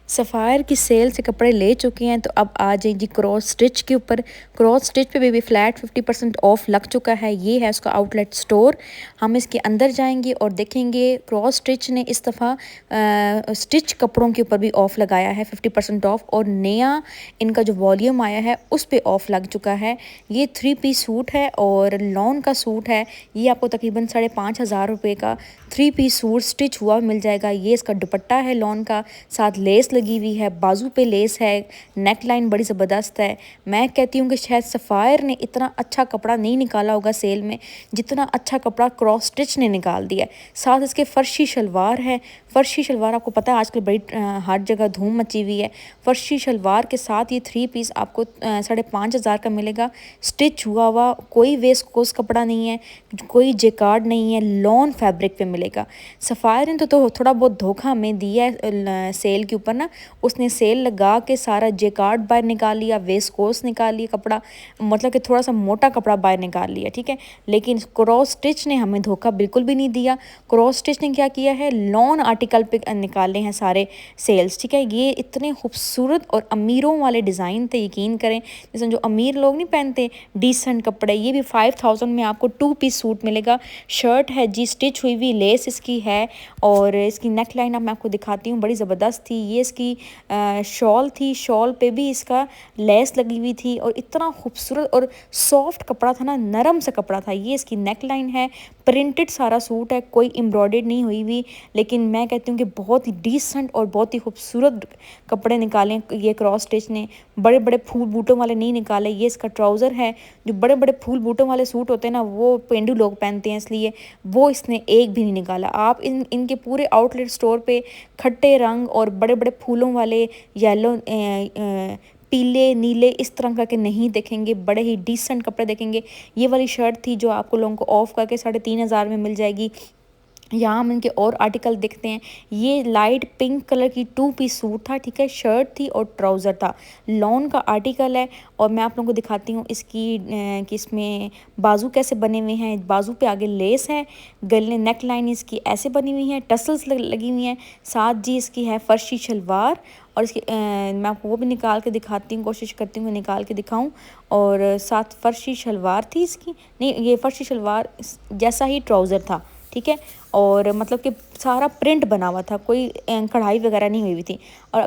Sapphire की cell से कपड़े ले चुके हैं, तो अब आ जाए जी क्रॉस स्टिच के ऊपर। क्रॉस स्टिच पे भी फ्लैट 50% ऑफ लग चुका है। ये है उसका आउटलेट स्टोर। हम इसके अंदर जाएंगे और देखेंगे क्रॉस स्टिच ने इस दफ़ा स्टिच कपड़ों के ऊपर भी ऑफ लगाया है 50% ऑफ, और नया इनका जो वॉल्यूम आया है उस पर ऑफ लग चुका है। ये 3 पीस सूट है और लॉन का सूट है। ये आपको तकरीबन 5,500 रुपये का 3 पीस सूट स्टिच हुआ मिल जाएगा। ये इसका दुपट्टा है लॉन का, साथ लेस लगी हुई है, बाजू पे लेस है, नेक लाइन बड़ी ज़बरदस्त है। मैं कहती हूँ कि शायद सफ़ायर ने इतना अच्छा कपड़ा नहीं निकाला होगा सेल में जितना अच्छा कपड़ा क्रॉस स्टिच ने निकाल दिया है। साथ इसके फ़र्शी शलवार है। फ़र्शी शलवार आपको पता है आजकल बड़ी हर जगह धूम मची हुई है। फ़र्शी शलवार के साथ ये 3 पीस आपको 5,500 का मिलेगा। स्टिच हुआ हुआ, कोई वेस्ट कोस कपड़ा नहीं है, कोई जेकार्ड नहीं है, लॉन फैब्रिक पे मिलेगा। सफ़ायर ने तो थोड़ा बहुत धोखा हमें दिया है सेल के ऊपर ना। उसने सेल लगा के सारा जेकार्ड बाहर निकाल लिया, वेस्ट कोस निकाल लिया कपड़ा, मतलब कि थोड़ा सा मोटा कपड़ा बाहर निकाल लिया, ठीक है। लेकिन क्रॉस स्टिच ने हमें धोखा बिल्कुल भी नहीं दिया। क्रॉस स्टिच ने क्या किया है, लॉन आर्टिकल पे निकाले हैं सारे सेल्स, ठीक है। ये इतने खूबसूरत और अमीरों वाले डिज़ाइन थे, यकीन करें। जैसे जो अमीर लोग नहीं पहनते डिसेंट कपड़े, ये भी 5,000 में आपको 2 पीस सूट मिलेगा। शर्ट है जी, स्टिच हुई हुई, लेस इसकी है, और इसकी नेक लाइन अब मैं आपको दिखाती हूँ, बड़ी ज़बरदस्त थी। ये इसकी शॉल थी, शॉल पे भी इसका लेस लगी हुई थी, और इतना खूबसूरत और सॉफ्ट कपड़ा था ना, नरम सा कपड़ा था। ये इसकी नेक लाइन है, प्रिंटेड सारा सूट है, कोई एम्ब्रॉयडर्ड नहीं हुई हुई। लेकिन मैं कहती हूँ कि बहुत ही डिसेंट और बहुत ही खूबसूरत कपड़े निकाले ये क्रॉस स्टिच ने। बड़े बड़े फूल बूटों वाले नहीं निकाले। ये इसका ट्राउज़र है। जो बड़े बड़े फूल बूटों वाले सूट होते हैं ना, वो पेंडू लोग पहनते हैं, इसलिए वो इसने एक भी नहीं निकाला। आप इनके पूरे आउटलेट स्टोर पे खट्टे रंग और बड़े बड़े फूलों वाले येलो पीले नीले इस तरह के नहीं देखेंगे, बड़े ही डिसेंट कपड़े देखेंगे। ये वाली शर्ट थी जो आपको लोगों को ऑफ करके 3,500 में मिल जाएगी। यहाँ हम इनके और आर्टिकल देखते हैं। ये लाइट पिंक कलर की 2 पीस सूट था, ठीक है। शर्ट थी और ट्राउज़र था, लॉन का आर्टिकल है। और मैं आप लोगों को दिखाती हूँ इसकी कि इसमें बाजू कैसे बने हुए हैं। बाजू पे आगे लेस है, गले नेक लाइन इसकी ऐसे बनी हुई है, टसल्स लगी हुई हैं। साथ जी इसकी है फर्शी शलवार, और इसकी मैं आपको वो भी निकाल के दिखाती हूँ, कोशिश करती हूँ निकाल के दिखाऊँ। और साथ फर्शी शलवार थी इसकी, नहीं ये फर्शी शलवार जैसा ही ट्राउज़र था, ठीक है। और मतलब कि सारा प्रिंट बना हुआ था, कोई कढ़ाई वगैरह नहीं हुई हुई थी। और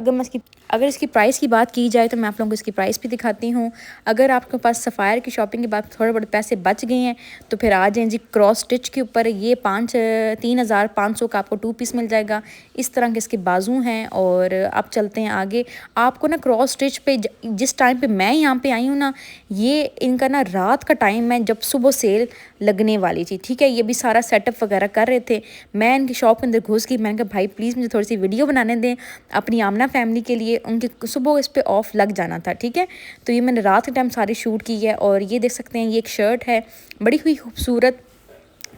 अगर इसकी प्राइस की बात की जाए तो मैं आप लोगों को इसकी प्राइस भी दिखाती हूँ। अगर आपके पास सफ़ायर की शॉपिंग के बाद थोड़े बड़े पैसे बच गए हैं तो फिर आ जाएँ जी क्रॉस स्टिच के ऊपर। ये 3,500 का आपको 2 पीस मिल जाएगा। इस तरह के इसके बाजू हैं। और अब चलते हैं आगे। आपको ना क्रॉस स्टिच पे जिस टाइम पे मैं यहाँ पे आई हूँ ना, ये इनका ना रात का टाइम है जब सुबह सेल लगने वाली थी, ठीक है। ये भी सारा सेटअप वगैरह कर रहे थे। मैं इनकी शॉप के अंदर घुस गई। मैंने कहा भाई प्लीज़ मुझे थोड़ी सी वीडियो बनाने दें अपनी आमना फैमिली के लिए। उनके सुबह इस पे ऑफ लग जाना था, ठीक है। तो ये मैंने रात के टाइम सारी शूट की है। और ये देख सकते हैं, ये एक शर्ट है, बड़ी हुई खूबसूरत,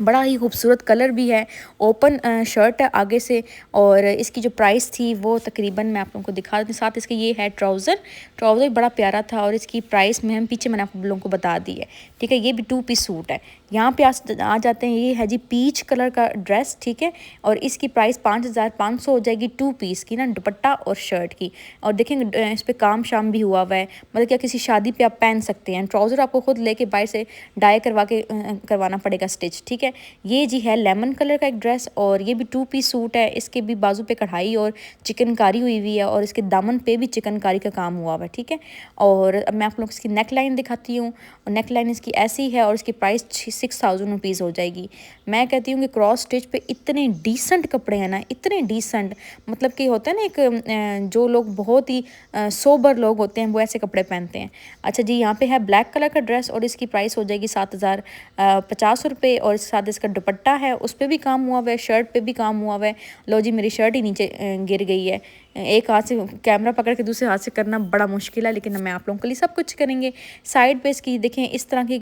बड़ा ही खूबसूरत कलर भी है, ओपन शर्ट है आगे से। और इसकी जो प्राइस थी वो तकरीबन मैं आप लोगों को दिखा देती हूँ। साथ इसके ये है ट्राउज़र, ट्राउज़र बड़ा प्यारा था। और इसकी प्राइस में हम पीछे मैंने आप लोगों को बता दी है, ठीक है। ये भी 2 पीस सूट है। यहाँ पे आ जाते हैं, ये है जी पीच कलर का ड्रेस, ठीक है। और इसकी प्राइस 5,500 हो जाएगी 2 पीस की ना, दुपट्टा और शर्ट की। और देखेंगे इस पर काम शाम भी हुआ हुआ है, मतलब क्या किसी शादी पे आप पहन सकते हैं। ट्राउज़र आपको खुद लेके बाहर से डाई करवाना पड़ेगा स्टिच, ठीक है। ये जी है लेमन कलर का एक ड्रेस, और ये भी 2 पीस सूट है। इसके भी बाजू पे कढ़ाई और चिकनकारी हुई हुई है, और इसके दामन पे भी चिकनकारी का काम हुआ हुआ है, ठीक है। और अब मैं आप लोग इसकी नेक लाइन दिखाती हूँ। और नेक लाइन इसकी ऐसी है, और इसकी प्राइस 6,000 रुपीज़ हो जाएगी। मैं कहती हूँ कि क्रॉस स्टिच पे इतने डिसेंट कपड़े हैं ना, इतने डिसेंट, मतलब कि होता है ना एक जो लोग बहुत ही सोबर लोग होते हैं वो ऐसे कपड़े पहनते हैं। अच्छा जी, यहाँ पे है ब्लैक कलर का ड्रेस, और इसकी प्राइस हो जाएगी 7,050 रुपये। और इसके साथ इसका दुपट्टा है, उस पर भी काम हुआ हुआ है, शर्ट पे भी काम हुआ हुआ है। लो जी, मेरी शर्ट ही नीचे गिर गई है। एक हाथ से कैमरा पकड़ के दूसरे हाथ से करना बड़ा मुश्किल है, लेकिन मैं आप लोगों के लिए सब कुछ करेंगे। साइड पे इसकी देखें इस तरह की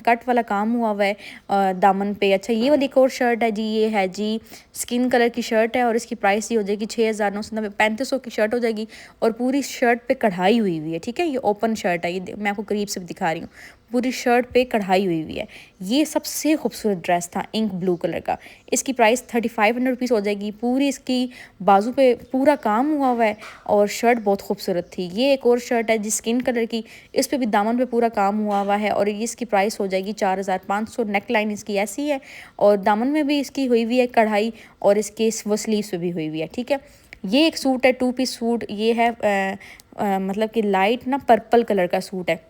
कट वाला काम हुआ हुआ है दामन पे। अच्छा, ये वाली एक और शर्ट है जी, ये है जी स्किन कलर की शर्ट है, और इसकी प्राइस ये हो जाएगी 6,990, 3,500 की शर्ट हो जाएगी। और पूरी शर्ट पे कढ़ाई हुई हुई है, ठीक है। ये ओपन शर्ट है, ये मैं आपको करीब से भी दिखा रही हूँ। पूरी शर्ट पे कढ़ाई हुई हुई है। ये सबसे खूबसूरत ड्रेस था, इंक ब्लू कलर का। इसकी प्राइस 3500 रुपीज़ हो जाएगी। पूरी इसकी बाजू पे पूरा काम हुआ हुआ है और शर्ट बहुत खूबसूरत थी। ये एक और शर्ट है जी स्किन कलर की, इस पर भी दामन पे पूरा काम हुआ हुआ है और इसकी प्राइस हो जाएगी 4500। नेक लाइन इसकी ऐसी है और दामन में भी इसकी हुई हुई है कढ़ाई और इसके वो स्लीव्स पे भी हुई हुई है, ठीक है। ये एक सूट है, 2 पीस सूट। ये है मतलब कि लाइट ना पर्पल कलर का सूट है।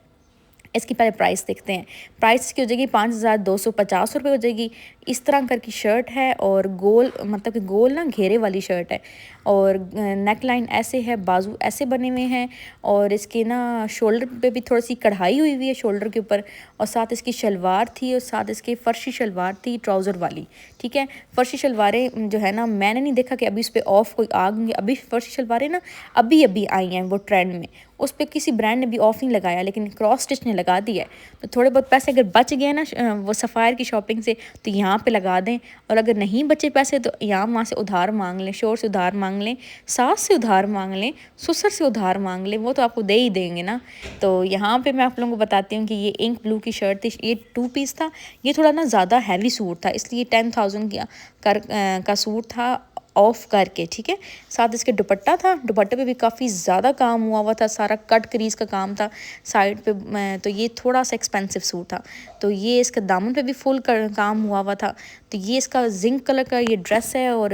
इसकी पहले प्राइस देखते हैं। प्राइस की हो जाएगी 5250 रुपये हो जाएगी। इस तरह करके शर्ट है और गोल मतलब कि गोल ना घेरे वाली शर्ट है और नेक लाइन ऐसे है, बाजू ऐसे बने हुए हैं और इसके ना शोल्डर पे भी थोड़ी सी कढ़ाई हुई हुई है शोल्डर के ऊपर और साथ इसकी शलवार थी और साथ इसके फर्शी शलवार थी ट्राउज़र वाली, ठीक है। फर्शी शलवारें जो है ना मैंने नहीं देखा कि अभी उस पर ऑफ कोई आ गई, अभी फर्शी शलवारें ना अभी अभी आई हैं वो ट्रेंड में, उस पर किसी ब्रांड ने भी ऑफ नहीं लगाया लेकिन क्रॉस स्टिच ने लगा दिया है। तो थोड़े बहुत पैसे अगर बच गए ना वो सफ़ायर की शॉपिंग से तो यहाँ पे लगा दें और अगर नहीं बचे पैसे तो यहाँ वहाँ से उधार मांग लें, शोर से उधार मांग लें, सास से उधार मांग लें, ससुर से उधार मांग लें, वो तो आपको दे ही देंगे ना। तो यहाँ पे मैं आप लोगों को बताती हूँ कि ये इंक ब्लू की शर्ट थी, ये 2 पीस था। ये थोड़ा ना ज़्यादा हैवी सूट था इसलिए 10,000 का सूट था ऑफ करके, ठीक है। साथ इसके दुपट्टा था, दुपट्टे पे भी काफ़ी ज़्यादा काम हुआ हुआ था, सारा कट क्रीज का काम था साइड पे। तो ये थोड़ा सा एक्सपेंसिव सूट था। तो ये इसके दामन पे भी फुल काम हुआ हुआ था। तो ये इसका जिंक कलर का ये ड्रेस है और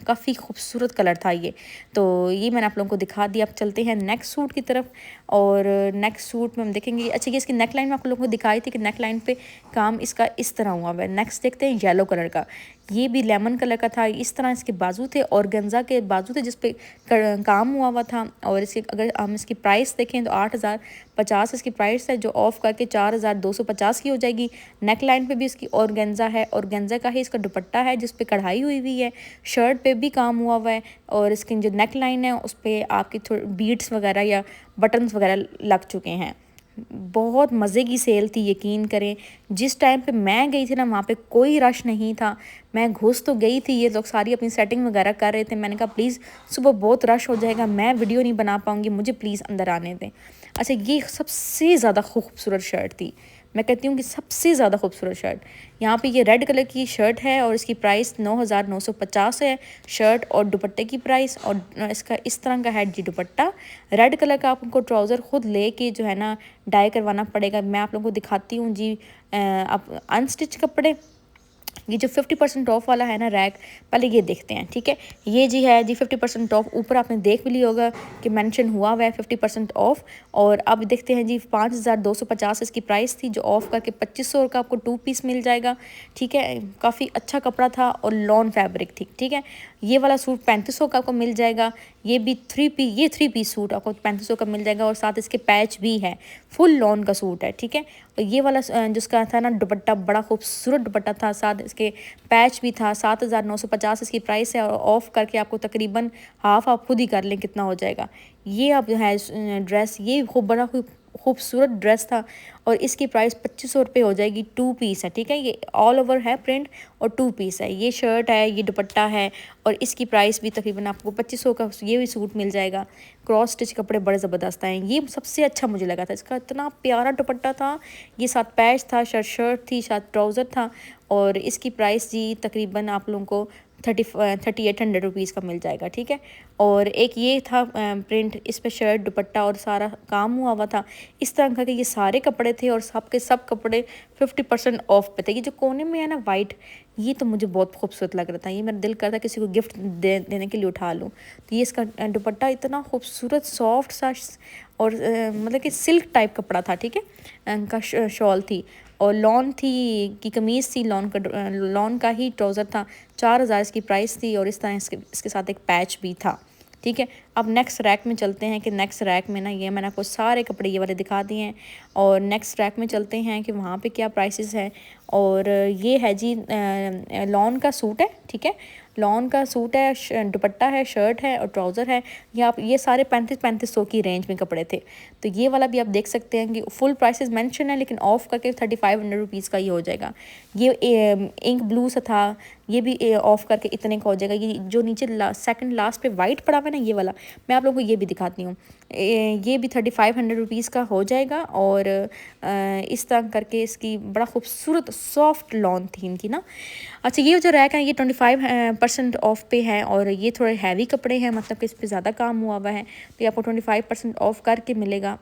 काफ़ी खूबसूरत कलर था ये। तो ये मैंने आप लोगों को दिखा दिया। अब चलते हैं नेक्स्ट सूट की तरफ और नेक्स्ट सूट में हम देखेंगे। अच्छा, ये इसकी नेक लाइन में आप लोगों को दिखाई थी कि नेक लाइन पे काम इसका इस तरह हुआ है। नेक्स्ट देखते हैं येलो कलर का, ये भी लेमन कलर का था। इस तरह इसके बाजू थे और गंजा के बाजू थे जिस पे काम हुआ हुआ था। और इसकी अगर हम इसकी प्राइस देखें तो 8050 इसकी प्राइस है, जो ऑफ करके 4250 की हो जाएगी। नेक लाइन पे भी इसकी ऑर्गेन्जा है, ऑर्गेन्जा का ही इसका दुपट्टा है जिस पे कढ़ाई हुई हुई है। शर्ट पे भी काम हुआ हुआ है और इसकी जो नेक लाइन है उस पर आपकी थोड़ी बीड्स वगैरह या बटन्स वगैरह लग चुके हैं। बहुत मज़े की सेल थी, यकीन करें। जिस टाइम पे मैं गई थी ना वहाँ पे कोई रश नहीं था। मैं घुस तो गई थी, ये लोग सारी अपनी सेटिंग वगैरह कर रहे थे। मैंने कहा प्लीज़ सुबह बहुत रश हो जाएगा, मैं वीडियो नहीं बना पाऊँगी, मुझे प्लीज़ अंदर आने दें। अच्छा, ये सबसे ज़्यादा खूबसूरत शर्ट थी, मैं कहती हूँ कि सबसे ज़्यादा खूबसूरत शर्ट। यहाँ पे ये रेड कलर की शर्ट है और इसकी प्राइस 9950 है शर्ट और दुपट्टे की प्राइस। और इसका इस तरह का है जी दुपट्टा रेड कलर का। आपको ट्राउज़र ख़ुद लेके जो है ना डाई करवाना पड़ेगा। मैं आप लोगों को दिखाती हूँ जी। आप अनस्टिच कपड़े, ये जो 50% ऑफ वाला है ना रैक, पहले ये देखते हैं, ठीक है। ये जी है जी 50% ऑफ, ऊपर आपने देख भी लिया होगा कि मेंशन हुआ हुआ है 50% ऑफ। और अब देखते हैं जी 5250 इसकी प्राइस थी, जो ऑफ करके 2500 का आपको 2 पीस मिल जाएगा, ठीक है। काफ़ी अच्छा कपड़ा था और लॉन फैब्रिक थी, ठीक है। ये वाला सूट 3500 का आपको मिल जाएगा। ये भी 3 पीस सूट आपको 3500 का मिल जाएगा और साथ इसके पैच भी है, फुल लॉन का सूट है, ठीक है। और ये वाला जिसका था ना दुपट्टा बड़ा खूबसूरत दुपट्टा था, साथ इसके पैच भी था। 7950 इसकी प्राइस है और ऑफ करके आपको तकरीबन हाफ आप खुद ही कर लें कितना हो जाएगा। ये अब है ड्रेस, ये बड़ा खूबसूरत ड्रेस था और इसकी प्राइस 2500 रुपये हो जाएगी। 2 पीस है, ठीक है। ये ऑल ओवर है प्रिंट और 2 पीस है। ये शर्ट है, ये दुपट्टा है और इसकी प्राइस भी तकरीबन आपको 2500 का ये भी सूट मिल जाएगा। क्रॉस स्टिच कपड़े बड़े ज़बरदस्त हैं। ये सबसे अच्छा मुझे लगा था, इसका इतना प्यारा दुपट्टा था। ये साथ पैच था, शर्ट थी, साथ ट्राउज़र था और इसकी प्राइस जी तकरीबन आप लोगों को 3800 रुपीज़ का मिल जाएगा, ठीक है। और एक ये था प्रिंट, इस पर शर्ट दुपट्टा और सारा काम हुआ हुआ था। इस तरह का कि ये सारे कपड़े थे और सब के सब कपड़े 50% ऑफ पे थे। ये जो कोने में है ना वाइट, ये तो मुझे बहुत खूबसूरत लग रहा था। ये मेरा दिल करता किसी को गिफ्ट देने के लिए उठा लूँ। तो ये इसका दुपट्टा इतना खूबसूरत सॉफ्ट सा और मतलब कि सिल्क टाइप कपड़ा था, ठीक है। का शॉल थी और लॉन थी की कमीज़ थी, लॉन का ही ट्राउज़र था। 4000 इसकी प्राइस थी और इस तरह इसके साथ एक पैच भी था, ठीक है। अब नेक्स्ट रैक में चलते हैं कि नेक्स्ट रैक में ना ये मैंने आपको सारे कपड़े ये वाले दिखा दिए हैं और नेक्स्ट रैक में चलते हैं कि वहाँ पे क्या प्राइसेस हैं। और ये है जी लॉन का सूट है, ठीक है। लॉन का सूट है, दुपट्टा है, शर्ट है और ट्राउज़र है। ये सारे 3500 की रेंज में कपड़े थे। तो ये वाला भी आप देख सकते हैं कि फुल प्राइसेस मेंशन है, लेकिन ऑफ करके 3500 रुपीज़ का ये हो जाएगा। ये इंक ब्लू सा था, ये भी ऑफ करके इतने का हो जाएगा। ये जो नीचे सेकंड लास्ट पे वाइट पड़ा हुआ है ना, ये वाला मैं आप लोगों को ये भी दिखाती हूँ। ये भी 3500 रुपीज़ का हो जाएगा। और इस तरह करके इसकी बड़ा खूबसूरत सॉफ्ट लॉन थी इनकी ना। अच्छा, ये जो रैक है ये 25% ऑफ पे है और ये थोड़े हैवी कपड़े हैं, मतलब कि इस पर ज़्यादा काम हुआ हुआ है, तो ये आपको 25% ऑफ करके मिलेगा।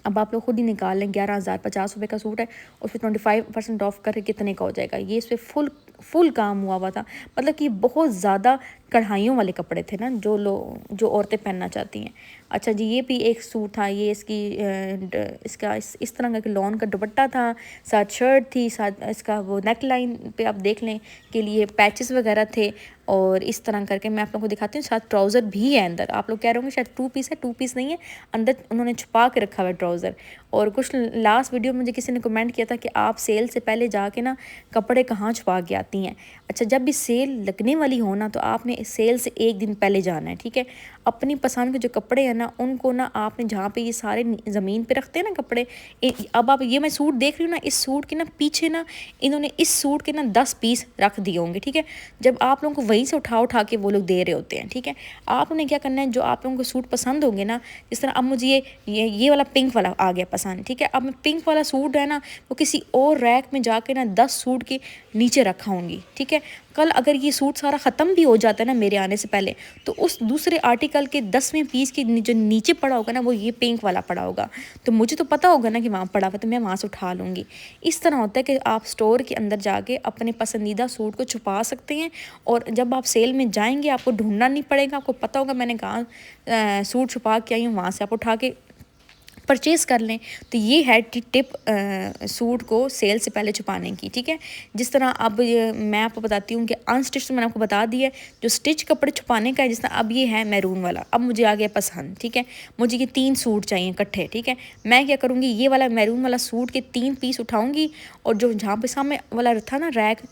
अब आप लोग खुद ही निकाल लें, 11,050 रुपये का सूट है, उस पर 25% ऑफ करके कितने का हो जाएगा। ये इस पर फुल काम हुआ था, मतलब कि बहुत ज़्यादा कढ़ाइयों वाले कपड़े थे ना, जो औरतें पहनना चाहती हैं। अच्छा जी, ये भी एक सूट था, ये इसका इस तरह का लॉन का दुपट्टा था, साथ शर्ट थी, साथ इसका वो नेक लाइन पे आप देख लें के लिए पैचेस वगैरह थे। और इस तरह करके मैं आप लोगों को दिखाती हूँ, साथ ट्राउज़र भी है अंदर। आप लोग कह रहे होंगे शायद 2 पीस है, 2 पीस नहीं है, अंदर उन्होंने छुपा के रखा हुआ है ट्राउज़र। और कुछ लास्ट वीडियो में मुझे किसी ने कमेंट किया था कि आप सेल से पहले जाके ना कपड़े कहाँ छुपा के आती हैं। अच्छा, जब भी सेल लगने वाली हो ना, तो आपने सेल से एक दिन पहले जाना है, ठीक है। अपनी पसंद के जो कपड़े हैं ना, उनको ना आपने जहाँ पे ये सारे ज़मीन पे रखते हैं ना कपड़े, अब आप ये मैं सूट देख रही हूँ ना, इस सूट के ना पीछे ना इन्होंने इस सूट के ना 10 पीस रख दिए होंगे, ठीक है। जब आप लोगों को वहीं से उठा के वो लोग दे रहे होते हैं, ठीक है। आपने क्या करना है, जो आप लोगों को सूट पसंद होंगे ना, जिस तरह अब मुझे ये वाला पिंक वाला आ गया पसंद, ठीक है। अब मैं पिंक वाला सूट है ना, वो किसी और रैक में जाके ना 10 सूट के नीचे रखा होंगी, ठीक है। कल अगर ये सूट सारा ख़त्म भी हो जाता है ना मेरे आने से पहले, तो उस दूसरे आर्टिकल के 10वें पीस के जो नीचे पड़ा होगा ना, वो ये पिंक वाला पड़ा होगा, तो मुझे तो पता होगा ना कि वहाँ पड़ा हुआ, तो मैं वहाँ से उठा लूँगी। इस तरह होता है कि आप स्टोर के अंदर जाके अपने पसंदीदा सूट को छुपा सकते हैं, और जब आप सेल में जाएंगे आपको ढूंढना नहीं पड़ेगा, आपको पता होगा मैंने कहाँ सूट छुपा के आई हूँ, वहाँ से आप उठा के परचेज़ कर लें। तो ये है टिप सूट को सेल से पहले छुपाने की, ठीक है। जिस तरह अब मैं आपको बताती हूँ कि अनस्टिच तो मैंने आपको बता दिया है, जो स्टिच कपड़े छुपाने का है, जिस तरह अब ये है मैरून वाला, अब मुझे आ गया पसंद, ठीक है। मुझे ये 3 सूट चाहिए इकट्ठे, ठीक है। मैं क्या करूँगी, ये वाला मैरून वाला सूट के 3 पीस उठाऊँगी, और जो जहाँ पे सामने वाला था ना रैक,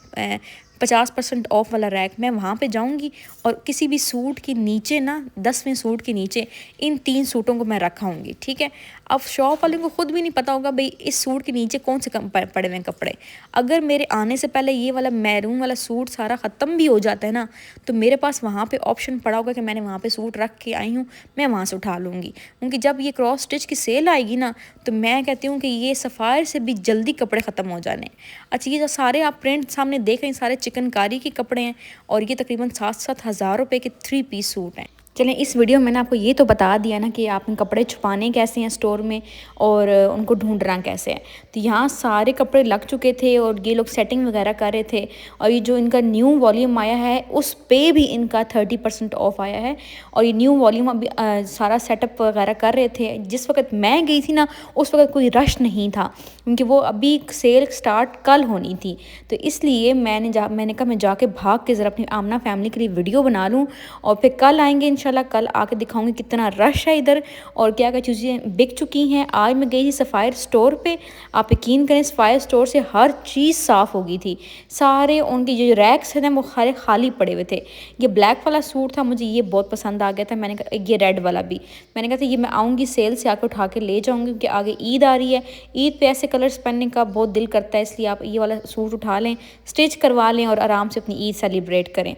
50% ऑफ वाला रैक, मैं वहाँ पे जाऊँगी और किसी भी सूट के नीचे ना 10वें सूट के नीचे इन 3 सूटों को मैं रखाऊँगी, ठीक है। अब शॉप वाले को खुद भी नहीं पता होगा भाई इस सूट के नीचे कौन से पड़े हुए हैं कपड़े। अगर मेरे आने से पहले ये वाला मैरून वाला सूट सारा ख़त्म भी हो जाता है ना, तो मेरे पास वहाँ पे ऑप्शन पड़ा होगा कि मैंने वहाँ पे सूट रख के आई हूँ, मैं वहाँ से उठा लूँगी। क्योंकि जब ये क्रॉस स्टिच की सेल आएगी ना, तो मैं कहती हूँ कि ये सफ़ायर से भी जल्दी कपड़े ख़त्म हो जाने। अच्छा, ये जो सारे आप प्रिंट सामने देख रहे हैं, सारे चिकनकारी के कपड़े हैं, और ये तकरीबन 7-7 हज़ार रुपये के 3 पीस सूट हैं। चलें, इस वीडियो में मैंने आपको ये तो बता दिया ना कि आपने कपड़े छुपाने कैसे हैं स्टोर में, और उनको ढूंढना कैसे है। तो यहाँ सारे कपड़े लग चुके थे और ये लोग सेटिंग वगैरह कर रहे थे, और ये जो इनका न्यू वॉल्यूम आया है उस पे भी इनका 30% ऑफ आया है। और ये न्यू वॉल्यूम अभी सारा सेटअप वगैरह कर रहे थे। जिस वक्त मैं गई थी ना, उस वक्त कोई रश नहीं था, क्योंकि वो अभी सेल स्टार्ट कल होनी थी। तो इसलिए मैंने कहा मैं जाके भाग के ज़रा अपनी आमना फैमिली के लिए वीडियो बना लूँ, और फिर कल आएंगे इंशाल्लाह, कल आके दिखाऊंगी कितना रश है इधर और क्या क्या चीज़ें बिक चुकी हैं। आज मैं गई थी सफ़ायर स्टोर पे, आप यकीन करें सफ़ायर स्टोर से हर चीज़ साफ़ हो गई थी। सारे उनके जो रैक्स हैं ना वो सारे खाली पड़े हुए थे। ये ब्लैक वाला सूट था, मुझे ये बहुत पसंद आ गया था। मैंने कहा ये रेड वाला भी, मैंने कहा था ये मैं आऊँगी सेल से आकर उठा के ले जाऊँगी, क्योंकि आगे ईद आ रही है। ईद पे ऐसे कलर्स पहनने का बहुत दिल करता है, इसलिए आप ये वाला सूट उठा लें, स्टिच करवा लें और आराम से अपनी ईद सेलिब्रेट करें।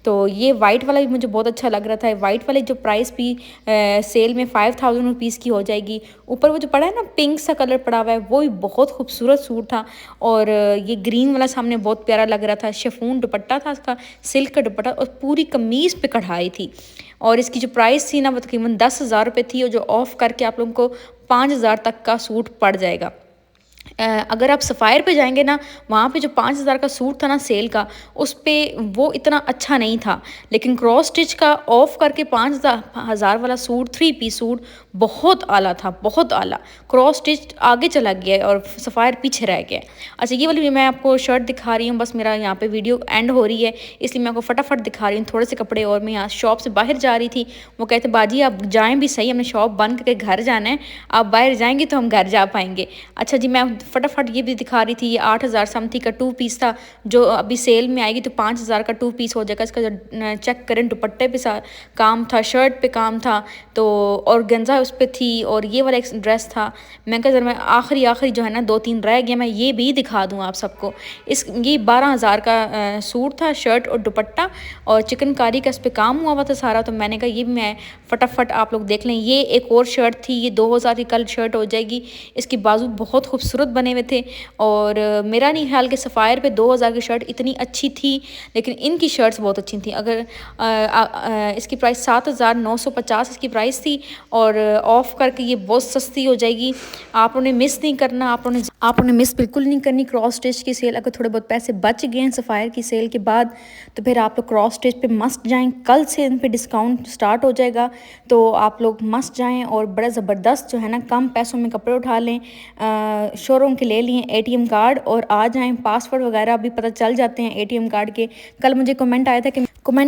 तो ये वाइट वाला भी मुझे बहुत अच्छा लग रहा था। वाइट वाले जो प्राइस भी सेल में 5000 रुपीज़ की हो जाएगी। ऊपर वो जो पड़ा है ना पिंक सा कलर पड़ा हुआ है, वो भी बहुत खूबसूरत सूट था। और ये ग्रीन वाला सामने बहुत प्यारा लग रहा था। शिफॉन दुपट्टा था इसका, सिल्क का दुपट्टा, और पूरी कमीज़ पे कढ़ाई थी। और इसकी जो प्राइस थी ना वो तकरीबन 10,000 रुपये थी, और जो ऑफ़ करके आप लोगों को 5,000 तक का सूट पड़ जाएगा। अगर आप सफ़ायर पे जाएंगे ना, वहाँ पे जो 5,000 का सूट था ना सेल का, उस पे वो इतना अच्छा नहीं था। लेकिन क्रॉस स्टिच का ऑफ़ करके 5,000 वाला सूट, 3 पीस सूट बहुत आला था, बहुत आला। क्रॉस स्टिच आगे चला गया और सफ़ायर पीछे रह गया। अच्छा, ये वाली मैं आपको शर्ट दिखा रही हूँ, बस मेरा यहाँ पे वीडियो एंड हो रही है, इसलिए मैं आपको फटाफट दिखा रही हूँ थोड़े से कपड़े। और मैं यहाँ शॉप से बाहर जा रही थी, वो कहते बाजी आप जाएँ भी सही, हमने शॉप बंद करके घर जाना है, आप बाहर जाएंगे तो हम घर जा पाएंगे। अच्छा जी, मैं फटाफट ये भी दिखा रही थी, ये 8,000 समथिंग का 2 पीस था, जो अभी सेल में आएगी तो 5,000 का 2 पीस हो जाएगा। इसका जो चेक करें, दुपट्टे पे काम था, शर्ट पे काम था, तो और गंजा उस पर थी, और ये वाला एक ड्रेस था। मैं कहा जरा मैं आखिरी जो है ना 2-3 रह गया, मैं ये भी दिखा दूँ आप सबको। ये 12,000 का सूट था, शर्ट और दुपट्टा, और चिकनकारी का इस पर काम हुआ हुआ था सारा। तो मैंने कहा ये मैं फटाफट आप लोग देख लें। ये एक और शर्ट थी, ये 2,000 की कल शर्ट हो जाएगी। इसकी बाजू बहुत खूबसूरत बने हुए थे, और मेरा नहीं ख्याल कि सफ़ायर पे 2,000 की शर्ट इतनी अच्छी थी, लेकिन इनकी शर्ट्स बहुत अच्छी थी। अगर इसकी प्राइस 7,950 इसकी प्राइस थी, और ऑफ़ करके ये बहुत सस्ती हो जाएगी। आप उन्हें मिस नहीं करना, आप उन्हें मिस बिल्कुल नहीं करनी। क्रॉस स्टिच की सेल, अगर थोड़े बहुत पैसे बच गए हैं सफ़ायर की सेल के बाद, तो फिर आप लोग क्रॉस स्टिच पे मस्ट जाएं। कल से इन पे डिस्काउंट स्टार्ट हो जाएगा, तो आप लोग मस्ट जाएं और बड़ा ज़बरदस्त जो है ना कम पैसों में कपड़े उठा लें। शोरूम के ले लिए ATM कार्ड और आ जाएं। पासवर्ड वगैरह भी पता चल जाते हैं ATM कार्ड के। कल मुझे कमेंट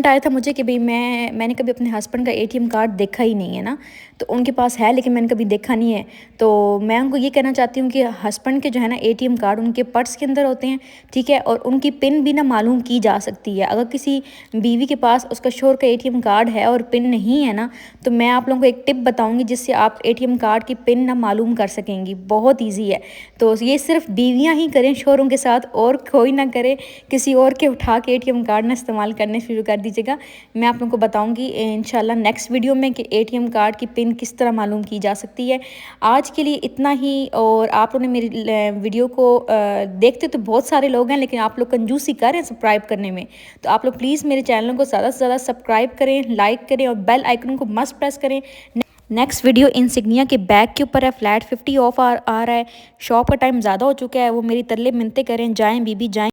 आया था मुझे कि भाई मैंने कभी अपने हस्बैंड का ATM कार्ड देखा ही नहीं है ना, तो उनके पास है लेकिन मैंने कभी देखा नहीं है। तो मैं उनको ये कहना चाहती हूँ कि हस्बैंड के जो है ना ATM कार्ड उनके पर्स के अंदर होते हैं, ठीक है, और उनकी पिन भी ना मालूम की जा सकती है। अगर किसी बीवी के पास उसका शोहर का ATM कार्ड है और पिन नहीं है ना, तो मैं आप लोगों को एक टिप बताऊँगी जिससे आप ATM कार्ड की पिन ना मालूम कर सकेंगी। बहुत ईजी है। तो ये सिर्फ बीवियाँ ही करें शोहरों के साथ, और कोई ना करे। किसी और के उठा के ATM कार्ड ना इस्तेमाल करने शुरू कर दीजिएगा। मैं आप लोगों को बताऊंगी इंशाल्लाह नेक्स्ट वीडियो में कि ATM कार्ड की पिन किस तरह मालूम की जा सकती है। आज के लिए इतना ही। और आप लोगों ने मेरी वीडियो को देखते तो बहुत सारे लोग हैं, लेकिन आप लोग कंजूसी करें सब्सक्राइब करने में। तो आप लोग प्लीज़ मेरे चैनल को ज़्यादा से ज़्यादा सब्सक्राइब करें, लाइक करें, और बेल आइकन को मस्ट प्रेस करें। नेक्स्ट वीडियो इंसिग्निया के बैग के ऊपर है। फ्लैट 50 ऑफ आ रहा है। शॉप का टाइम ज़्यादा हो चुका है, वो मेरी तरले मिन्नतें करें, जाएँ बीबी जाएँ।